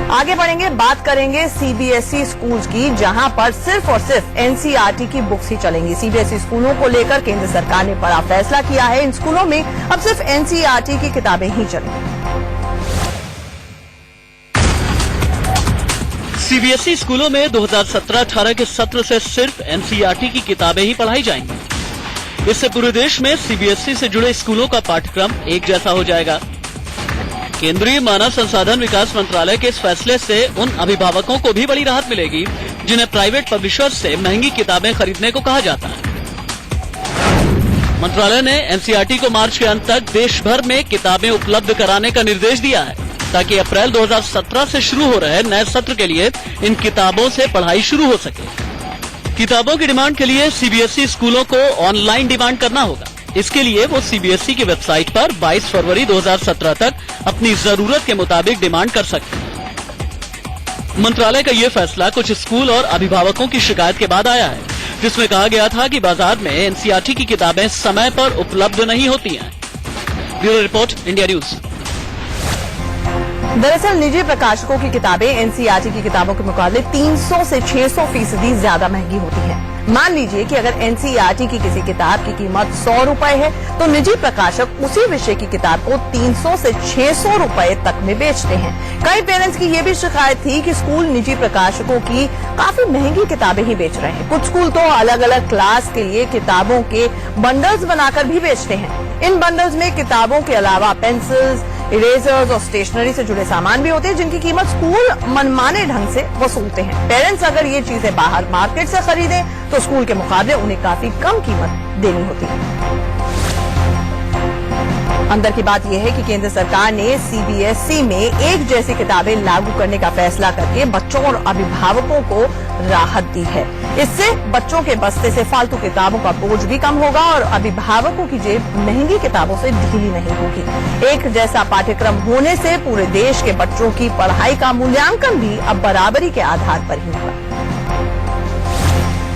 आगे बढ़ेंगे, बात करेंगे सीबीएसई स्कूल्स की, जहां पर सिर्फ और सिर्फ एनसीईआरटी की बुक्स ही चलेंगी। सीबीएसई स्कूलों को लेकर केंद्र सरकार ने बड़ा फैसला किया है। इन स्कूलों में अब सिर्फ एनसीईआरटी की किताबें ही चलेंगी। सीबीएसई स्कूलों में 2017-18 के सत्र से सिर्फ एनसीईआरटी की किताबें ही पढ़ाई जाएंगी। इससे पूरे देश में सीबीएसई से जुड़े स्कूलों का पाठ्यक्रम एक जैसा हो जाएगा। केंद्रीय मानव संसाधन विकास मंत्रालय के इस फैसले से उन अभिभावकों को भी बड़ी राहत मिलेगी जिन्हें प्राइवेट पब्लिशर्स से महंगी किताबें खरीदने को कहा जाता है। मंत्रालय ने एनसीईआरटी को मार्च के अंत तक देश भर में किताबें उपलब्ध कराने का निर्देश दिया है, ताकि अप्रैल 2017 से शुरू हो रहे नए सत्र के लिए इन किताबों से पढ़ाई शुरू हो सके। किताबों की डिमांड के लिए सीबीएसई स्कूलों को ऑनलाइन डिमांड करना होगा। इसके लिए वो सीबीएसई की वेबसाइट पर 22 फरवरी 2017 तक अपनी जरूरत के मुताबिक डिमांड कर सकते हैं। मंत्रालय का ये फैसला कुछ स्कूल और अभिभावकों की शिकायत के बाद आया है, जिसमें कहा गया था कि बाजार में एनसीईआरटी की किताबें समय पर उपलब्ध नहीं होती हैं। Bureau report, India news. दरअसल निजी प्रकाशकों की किताबें एनसीईआरटी की किताबों के मुकाबले 300 से 600% ज्यादा महंगी होती हैं। मान लीजिए कि अगर एनसीईआरटी की किसी किताब की कीमत 100 रुपए है, तो निजी प्रकाशक उसी विषय की किताब को 300 से 600 रुपए तक में बेचते हैं। कई पेरेंट्स की ये भी शिकायत थी कि स्कूल निजी प्रकाशकों की काफी महंगी किताबें ही बेच रहे हैं। कुछ स्कूल तो अलग अलग क्लास के लिए किताबों के बंडल्स बनाकर भी बेचते हैं। इन बंडल्स में किताबों के अलावा पेंसिल्स, इरेजर्स और स्टेशनरी से जुड़े सामान भी होते हैं, जिनकी कीमत स्कूल मनमाने ढंग से वसूलते हैं। पेरेंट्स अगर ये चीजें बाहर मार्केट से खरीदें तो स्कूल के मुकाबले उन्हें काफी कम कीमत देनी होती है। अंदर की बात यह है कि केंद्र सरकार ने सीबीएसई में एक जैसी किताबें लागू करने का फैसला करके बच्चों और अभिभावकों को राहत दी है। इससे बच्चों के बस्ते से फालतू किताबों का बोझ भी कम होगा और अभिभावकों की जेब महंगी किताबों से ढीली नहीं होगी। एक जैसा पाठ्यक्रम होने से पूरे देश के बच्चों की पढ़ाई का मूल्यांकन भी अब बराबरी के आधार पर ही होगा।